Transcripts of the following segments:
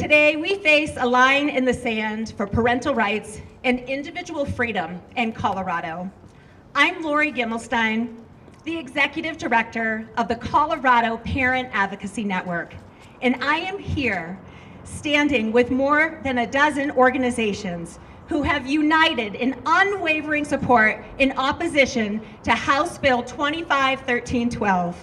Today, we face a line in the sand for parental rights and individual freedom in Colorado. I'm Lori Gimmelstein, the Executive Director of the Colorado Parent Advocacy Network, and I am here standing with more than a dozen organizations who have united in unwavering support in opposition to House Bill 25-1312.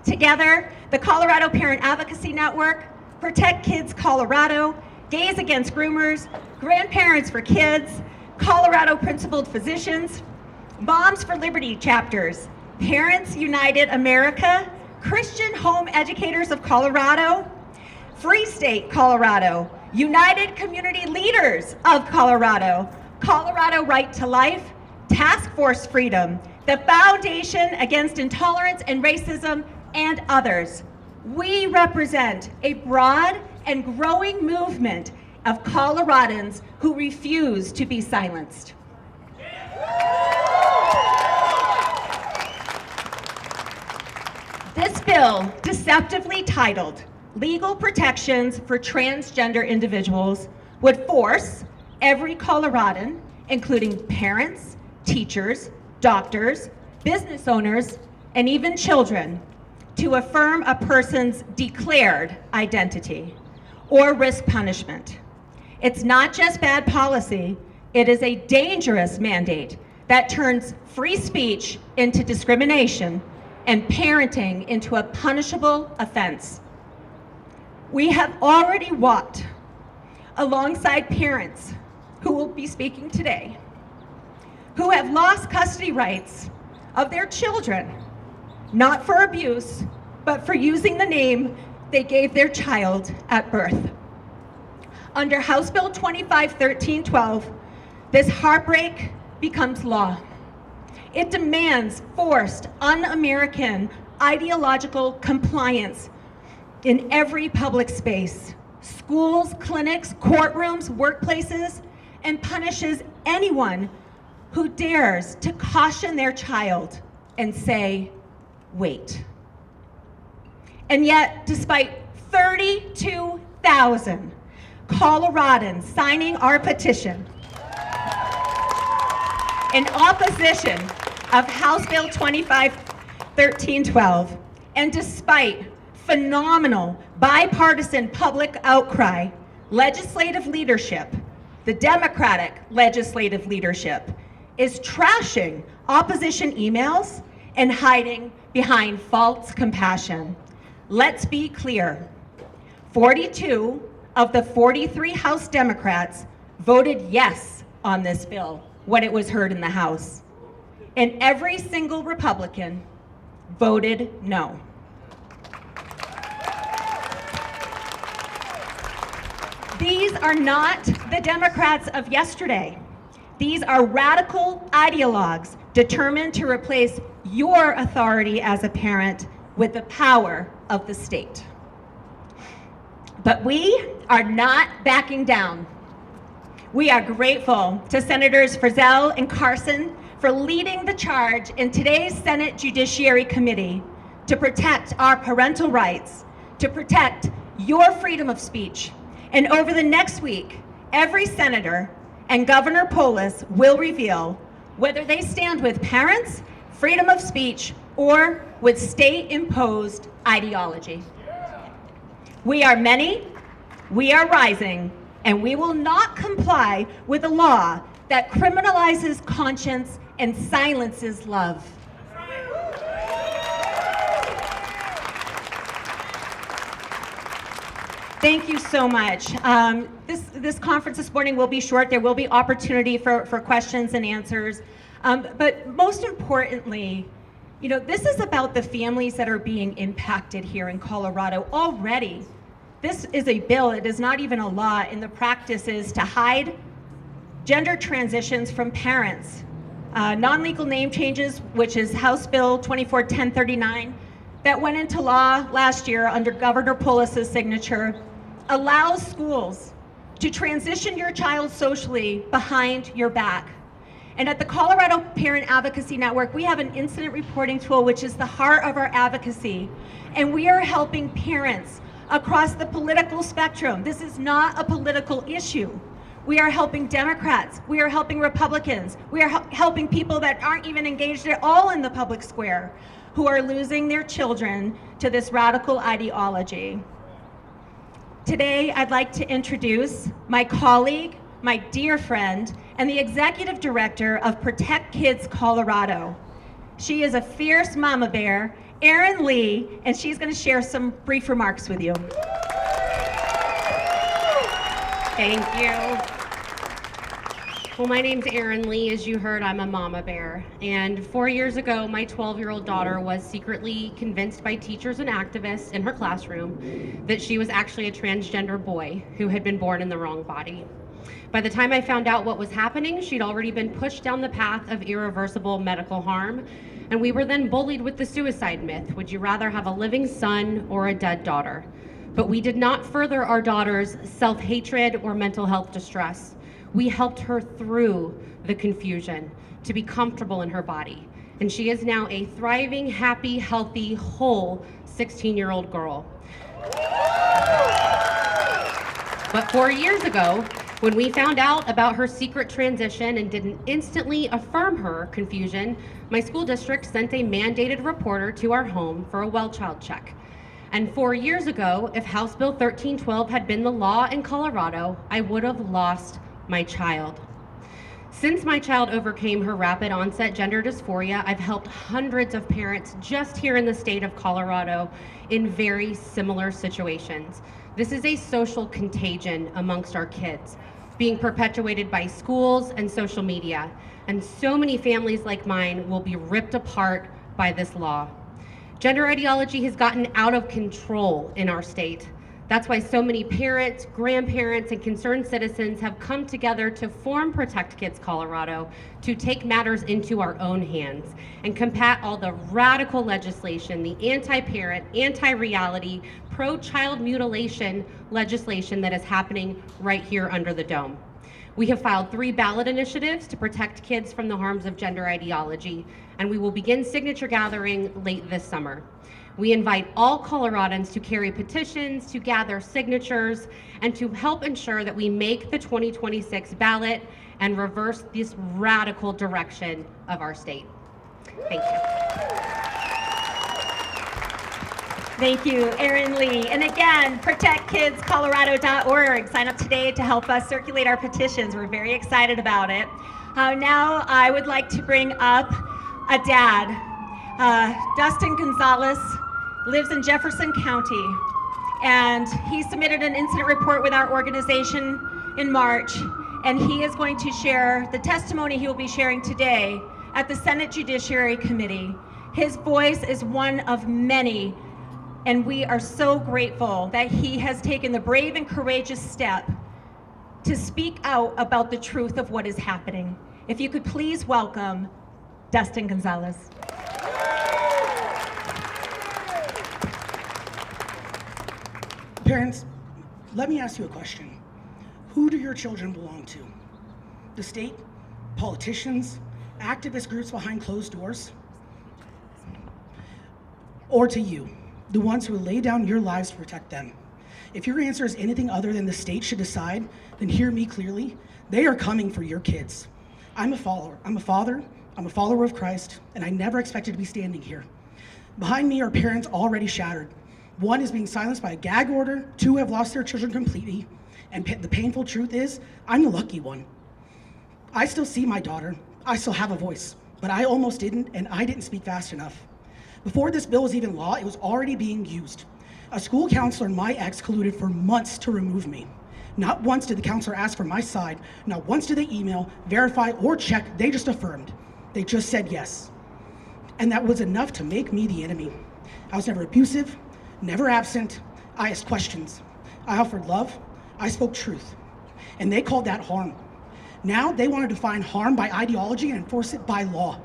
Together, the Colorado Parent Advocacy Network, Protect Kids Colorado, Gays Against Groomers, Grandparents for Kids, Colorado Principled Physicians, Moms for Liberty chapters, Parents United America, Christian Home Educators of Colorado, Free State Colorado, United Community Leaders of Colorado, Colorado Right to Life, Task Force Freedom, the Foundation Against Intolerance and Racism, and others. We represent a broad and growing movement of Coloradans who refuse to be silenced. This bill, deceptively titled Legal Protections for Transgender Individuals, would force every Coloradan, including parents, teachers, doctors, business owners, and even children, to affirm a person's declared identity or risk punishment. It's not just bad policy, it is a dangerous mandate that turns free speech into discrimination and parenting into a punishable offense. We have already walked alongside parents who will be speaking today, who have lost custody rights of their children, not for abuse, but for using the name they gave their child at birth. Under House Bill 25-1312, this heartbreak becomes law. It demands forced, un-American ideological compliance in every public space, schools, clinics, courtrooms, workplaces, and punishes anyone who dares to caution their child and say, wait. And yet, despite 32,000 Coloradans signing our petition in opposition of House Bill 25-1312, and despite phenomenal bipartisan public outcry, legislative leadership, the Democratic legislative leadership, is trashing opposition emails and hiding behind false compassion. Let's be clear. 42 of the 43 House Democrats voted yes on this bill when it was heard in the House, and every single Republican voted no. These are not the Democrats of yesterday. These are radical ideologues determined to replace your authority as a parent with the power of the state. But we are not backing down. We are grateful to Senators Frizzell and Carson for leading the charge in today's Senate Judiciary Committee to protect our parental rights, to protect your freedom of speech. And over the next week, every senator and Governor Polis will reveal whether they stand with parents, freedom of speech, or with state-imposed ideology. We are many, we are rising, and we will not comply with a law that criminalizes conscience and silences love. Thank you so much. This conference this morning will be short. There will be opportunity for questions and answers. But most importantly, you know, this is about the families that are being impacted here in Colorado already. This is a bill, it is not even a law, and the practice is to hide gender transitions from parents. Non-legal name changes, which is House Bill 24-1039, that went into law last year under Governor Polis's signature, allows schools to transition your child socially behind your back. And at the Colorado Parent Advocacy Network, we have an incident reporting tool, which is the heart of our advocacy. And we are helping parents across the political spectrum. This is not a political issue. We are helping Democrats, we are helping Republicans, we are helping people that aren't even engaged at all in the public square, who are losing their children to this radical ideology. Today, I'd like to introduce my colleague, my dear friend, and the executive director of Protect Kids Colorado. She is a fierce mama bear, Erin Lee, and she's going to share some brief remarks with you. Thank you. Well, my name's Erin Lee. As you heard, I'm a mama bear. And 4 years ago, my 12-year-old daughter was secretly convinced by teachers and activists in her classroom that she was actually a transgender boy who had been born in the wrong body. By the time I found out what was happening, she'd already been pushed down the path of irreversible medical harm, and we were then bullied with the suicide myth. Would you rather have a living son or a dead daughter? But we did not further our daughter's self-hatred or mental health distress. We helped her through the confusion to be comfortable in her body. And she is now a thriving, happy, healthy, whole 16-year-old girl. But 4 years ago, when we found out about her secret transition and didn't instantly affirm her confusion, my school district sent a mandated reporter to our home for a well child check. And 4 years ago, if House Bill 1312 had been the law in Colorado, I would have lost my child. Since my child overcame her rapid onset gender dysphoria, I've helped hundreds of parents just here in the state of Colorado in very similar situations. This is a social contagion amongst our kids, being perpetuated by schools and social media. And so many families like mine will be ripped apart by this law. Gender ideology has gotten out of control in our state. That's why so many parents, grandparents, and concerned citizens have come together to form Protect Kids Colorado to take matters into our own hands and combat all the radical legislation, the anti-parent, anti-reality, pro-child mutilation legislation that is happening right here under the dome. We have filed 3 ballot initiatives to protect kids from the harms of gender ideology, and we will begin signature gathering late this summer. We invite all Coloradans to carry petitions, to gather signatures, and to help ensure that we make the 2026 ballot and reverse this radical direction of our state. Thank you. Thank you, Erin Lee. And again, protectkidscolorado.org. Sign up today to help us circulate our petitions. We're very excited about it. Now I would like to bring up a dad. Dustin Gonzalez lives in Jefferson County, and he submitted an incident report with our organization in March, and he is going to share the testimony he will be sharing today at the Senate Judiciary Committee. His voice is one of many, and we are so grateful that he has taken the brave and courageous step to speak out about the truth of what is happening. If you could please welcome Dustin Gonzalez. Parents, let me ask you a question. Who do your children belong to? The state? Politicians? Activist groups behind closed doors? Or to you, the ones who lay down your lives to protect them? If your answer is anything other than the state should decide, then hear me clearly. They are coming for your kids. I'm a follower. I'm a father. I'm a follower of Christ, and I never expected to be standing here. Behind me are parents already shattered. 1 is being silenced by a gag order, 2 have lost their children completely, and the painful truth is, I'm the lucky one. I still see my daughter, I still have a voice, but I almost didn't, and I didn't speak fast enough. Before this bill was even law, it was already being used. A school counselor and my ex colluded for months to remove me. Not once did the counselor ask for my side, not once did they email, verify, or check, they just affirmed. They just said yes. And that was enough to make me the enemy. I was never abusive, never absent. I asked questions. I offered love. I spoke truth. And they called that harm. Now they want to define harm by ideology and enforce it by law.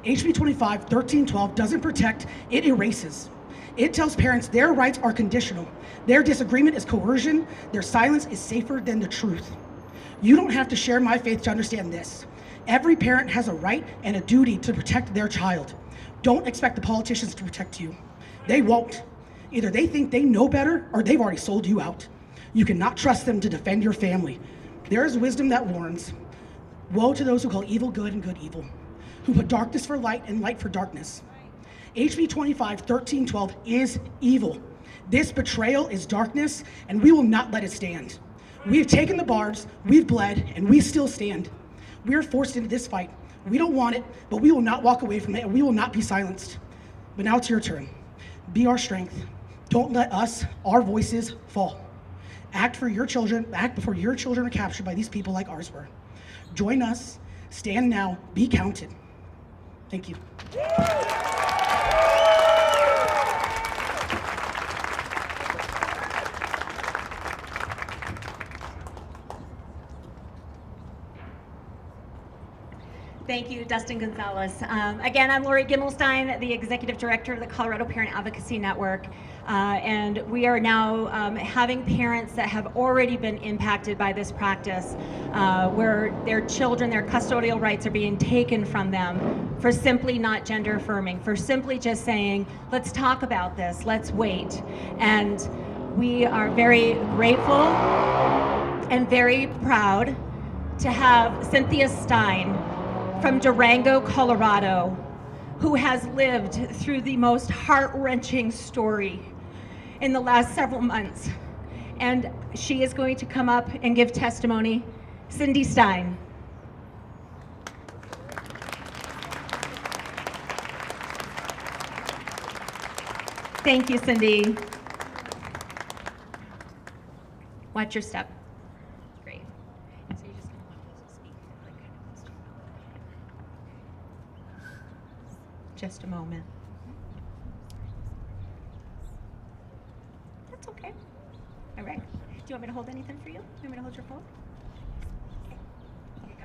HB25-1312 doesn't protect, it erases. It tells parents their rights are conditional. Their disagreement is coercion. Their silence is safer than the truth. You don't have to share my faith to understand this. Every parent has a right and a duty to protect their child. Don't expect the politicians to protect you. They won't. Either they think they know better or they've already sold you out. You cannot trust them to defend your family. There is wisdom that warns. Woe to those who call evil good and good evil, who put darkness for light and light for darkness. HB25-1312 is evil. This betrayal is darkness, and we will not let it stand. We have taken the barbs, we've bled, and we still stand. We are forced into this fight. We don't want it, but we will not walk away from it, and we will not be silenced. But now it's your turn. Be our strength. Don't let our voices fall. Act before your children are captured by these people like ours were. Join us, stand now, be counted. Thank you. Thank you, Dustin Gonzalez. Again, I'm Lori Gimmelstein, the Executive Director of the Colorado Parent Advocacy Network. And we are now having parents that have already been impacted by this practice, where their children, their custodial rights are being taken from them for simply not gender affirming, for simply just saying, let's talk about this, let's wait. And we are very grateful and very proud to have Cynthia Stein from Durango, Colorado, who has lived through the most heart-wrenching story in the last several months. And she is going to come up and give testimony. Cindy Stein. Thank you, Cindy. Watch your step. Great. So you're just going to want to speak like kind of close to the Just a moment. That's okay. All right. Do you want me to hold anything for you? Do you want me to hold your phone? Okay. Here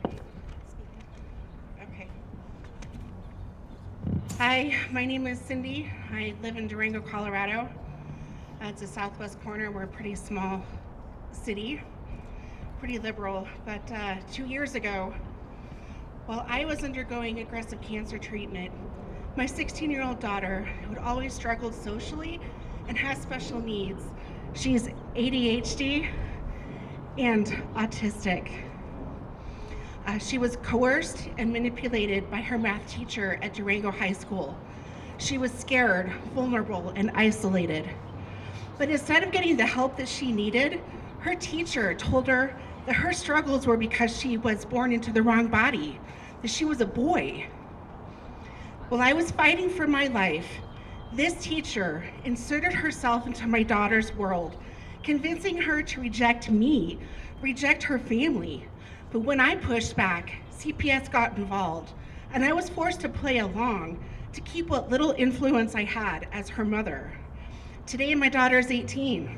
you go. Okay. Hi, my name is Cindy. I live in Durango, Colorado. It's a southwest corner. We're a pretty small city, pretty liberal. But 2 years ago, while I was undergoing aggressive cancer treatment, my 16-year-old daughter, who had always struggled socially and has special needs, she's ADHD and autistic. She was coerced and manipulated by her math teacher at Durango High School. She was scared, vulnerable, and isolated. But instead of getting the help that she needed, her teacher told her that her struggles were because she was born into the wrong body, that she was a boy. While I was fighting for my life, this teacher inserted herself into my daughter's world, convincing her to reject me, reject her family. But when I pushed back, CPS got involved, and I was forced to play along to keep what little influence I had as her mother. Today, my daughter is 18.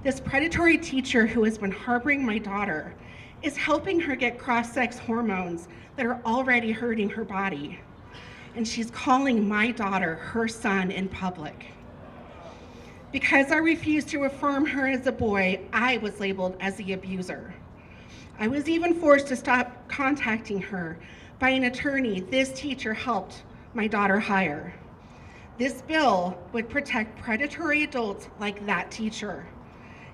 This predatory teacher who has been harboring my daughter is helping her get cross-sex hormones that are already hurting her body. And she's calling my daughter her son in public. Because I refused to affirm her as a boy, I was labeled as the abuser. I was even forced to stop contacting her by an attorney this teacher helped my daughter hire. This bill would protect predatory adults like that teacher.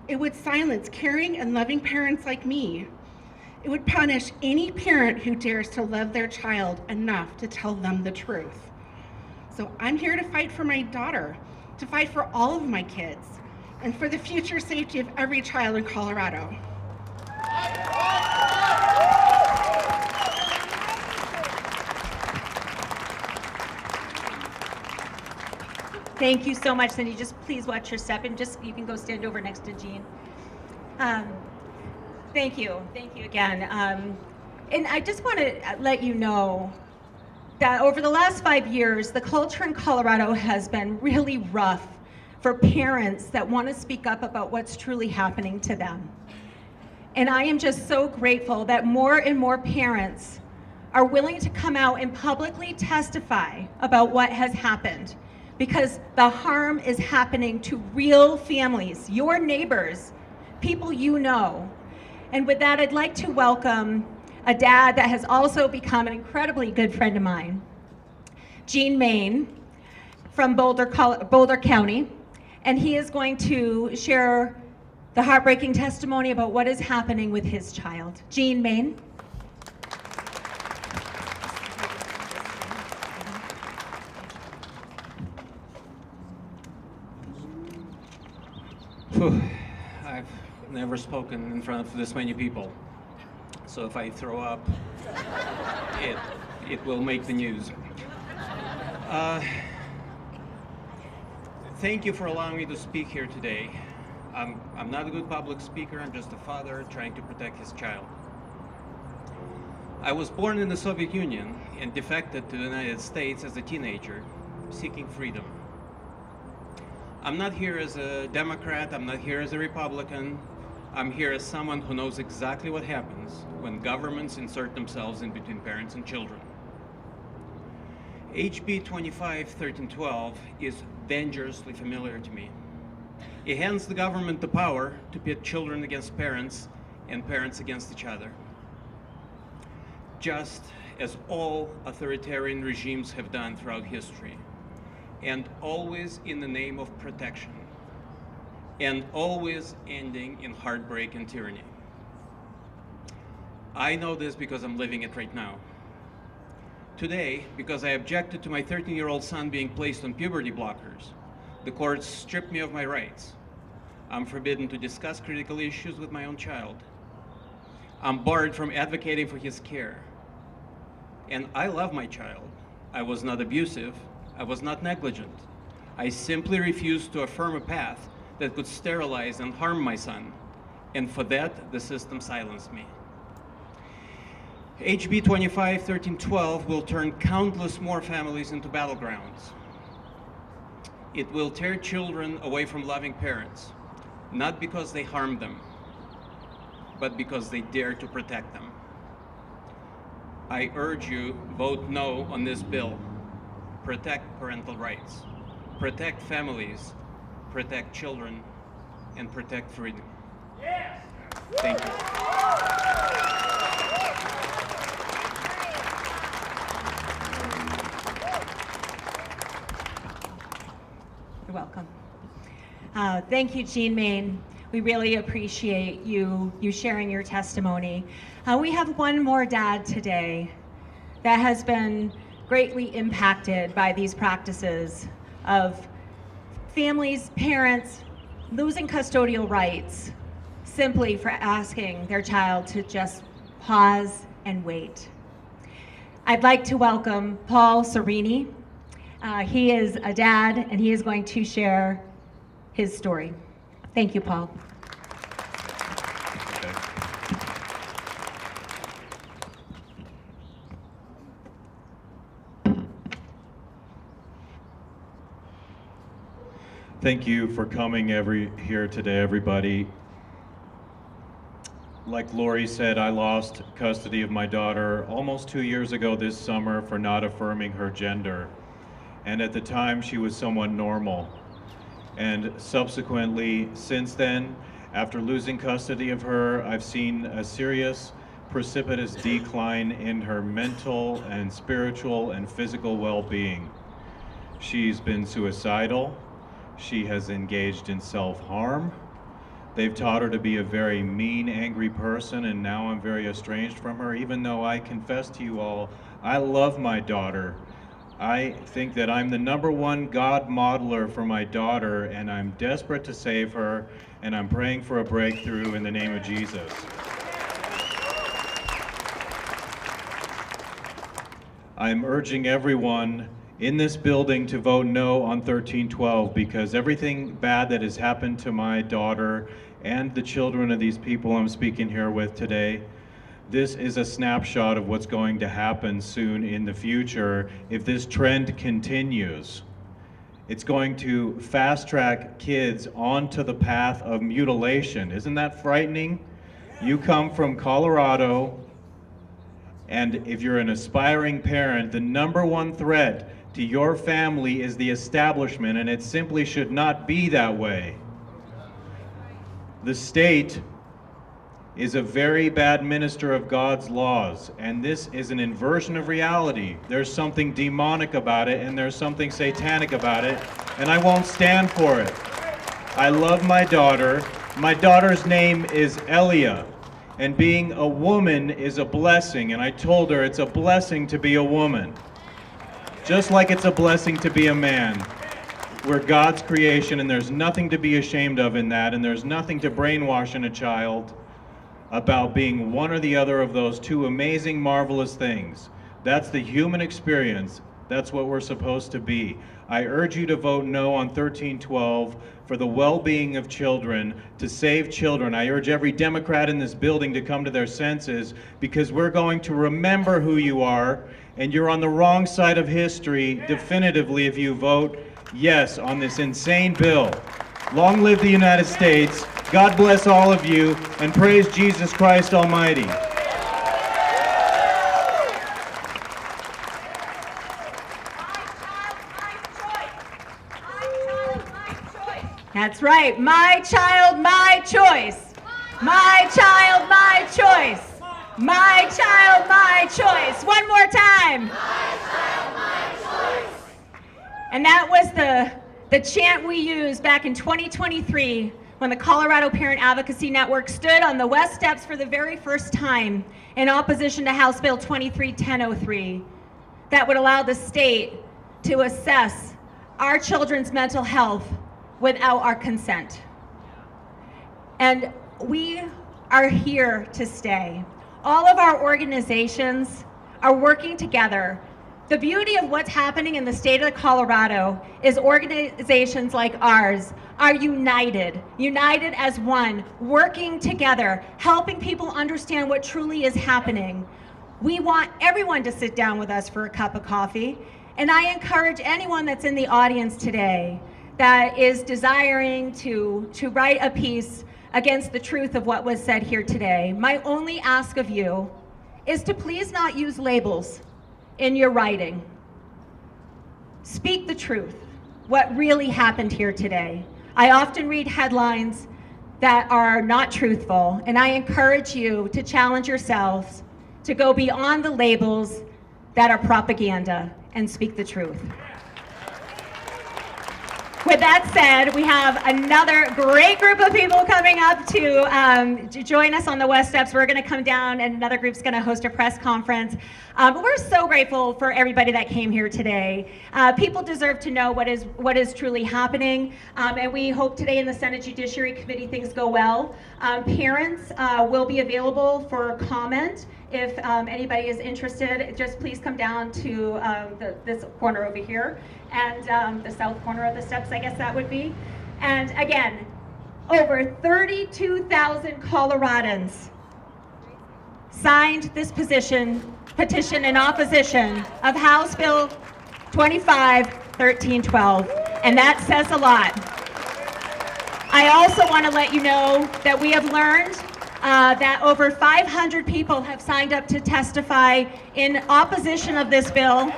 It would silence caring and loving parents like me. It would punish any parent who dares to love their child enough to tell them the truth. So I'm here to fight for my daughter, to fight for all of my kids, and for the future safety of every child in Colorado. Thank you so much, Cindy. Just please watch your step, and you can go stand over next to Jean. Thank you again. And I just want to let you know that over the last 5 years, the culture in Colorado has been really rough for parents that want to speak up about what's truly happening to them. And I am just so grateful that more and more parents are willing to come out and publicly testify about what has happened, because the harm is happening to real families, your neighbors, people you know. And with that, I'd like to welcome a dad that has also become an incredibly good friend of mine, Jean Maine from Boulder County, and he is going to share the heartbreaking testimony about what is happening with his child. Jean Maine. Phew. I've never spoken in front of this many people, so if I throw up, it will make the news. Thank you for allowing me to speak here today. I'm not a good public speaker, I'm just a father trying to protect his child. I was born in the Soviet Union and defected to the United States as a teenager, seeking freedom. I'm not here as a Democrat, I'm not here as a Republican. I'm here as someone who knows exactly what happens when governments insert themselves in between parents and children. HB25-1312 is dangerously familiar to me. It hands the government the power to pit children against parents and parents against each other. Just as all authoritarian regimes have done throughout history, and always in the name of protection, and always ending in heartbreak and tyranny. I know this because I'm living it right now. Today, because I objected to my 13-year-old son being placed on puberty blockers, the courts stripped me of my rights. I'm forbidden to discuss critical issues with my own child. I'm barred from advocating for his care. And I love my child. I was not abusive. I was not negligent. I simply refused to affirm a path that could sterilize and harm my son. And for that, the system silenced me. HB 25-1312 will turn countless more families into battlegrounds. It will tear children away from loving parents, not because they harmed them, but because they dare to protect them. I urge you, vote no on this bill. Protect parental rights, protect families, protect children, and protect freedom. Yes. Thank you. You're welcome. Thank you, Jean Maine. We really appreciate you sharing your testimony. We have one more dad today that has been greatly impacted by these practices of families, parents losing custodial rights simply for asking their child to just pause and wait. I'd like to welcome Paul Sereni. He is a dad and he is going to share his story. Thank you, Paul. Thank you for coming here today, everybody. Like Lori said, I lost custody of my daughter almost 2 years ago this summer for not affirming her gender. And at the time, she was somewhat normal. And subsequently, since then, after losing custody of her, I've seen a serious, precipitous decline in her mental and spiritual and physical well-being. She's been suicidal. She has engaged in self-harm. They've taught her to be a very mean, angry person, and now I'm very estranged from her, even though I confess to you all, I love my daughter. I think that I'm the #1 God modeler for my daughter, and I'm desperate to save her, and I'm praying for a breakthrough in the name of Jesus. I'm urging everyone in this building to vote no on 1312 because everything bad that has happened to my daughter and the children of these people I'm speaking here with today, this is a snapshot of what's going to happen soon in the future if this trend continues. It's going to fast track kids onto the path of mutilation. Isn't that frightening? You come from Colorado, and if you're an aspiring parent, the #1 threat to your family is the establishment, and it simply should not be that way. The state is a very bad minister of God's laws, and this is an inversion of reality. There's something demonic about it, and there's something satanic about it, and I won't stand for it. I love my daughter. My daughter's name is Elia, and being a woman is a blessing, and I told her it's a blessing to be a woman. Just like it's a blessing to be a man. We're God's creation, and there's nothing to be ashamed of in that, and there's nothing to brainwash in a child about being one or the other of those two amazing, marvelous things. That's the human experience. That's what we're supposed to be. I urge you to vote no on 1312 for the well-being of children, to save children. I urge every Democrat in this building to come to their senses, because we're going to remember who you are, and you're on the wrong side of history definitively if you vote yes on this insane bill. Long live the United States. God bless all of you, and praise Jesus Christ Almighty. That's right. My child, my choice. My child, my choice. My child, my choice. One more time. My child, my choice. And that was the chant we used back in 2023 when the Colorado Parent Advocacy Network stood on the West Steps for the very first time in opposition to House Bill 23-1003 that would allow the state to assess our children's mental health without our consent. And we are here to stay. All of our organizations are working together. The beauty of what's happening in the state of Colorado is organizations like ours are united as one, working together, helping people understand what truly is happening. We want everyone to sit down with us for a cup of coffee, and I encourage anyone that's in the audience today that is desiring to write a piece against the truth of what was said here today. My only ask of you is to please not use labels in your writing. Speak the truth, what really happened here today. I often read headlines that are not truthful, and I encourage you to challenge yourselves to go beyond the labels that are propaganda and speak the truth. With that said, we have another great group of people coming up to join us on the West Steps. We're going to come down, and another group's going to host a press conference. But we're so grateful for everybody that came here today. People deserve to know what is truly happening, and we hope today in the Senate Judiciary Committee things go well. Parents will be available for comment. If anybody is interested, just please come down to this corner over here, and the south corner of the steps, I guess that would be. And again, over 32,000 Coloradans signed this petition in opposition of House Bill 25-1312, and that says a lot. I also want to let you know that we have learned that over 500 people have signed up to testify in opposition of this bill.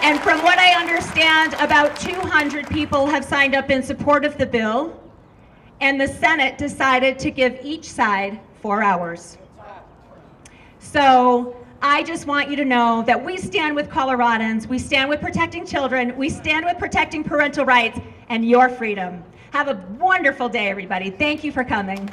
And from what I understand, about 200 people have signed up in support of the bill, and the Senate decided to give each side 4 hours. So I just want you to know that we stand with Coloradans, we stand with protecting children, we stand with protecting parental rights and your freedom. Have a wonderful day, everybody. Thank you for coming.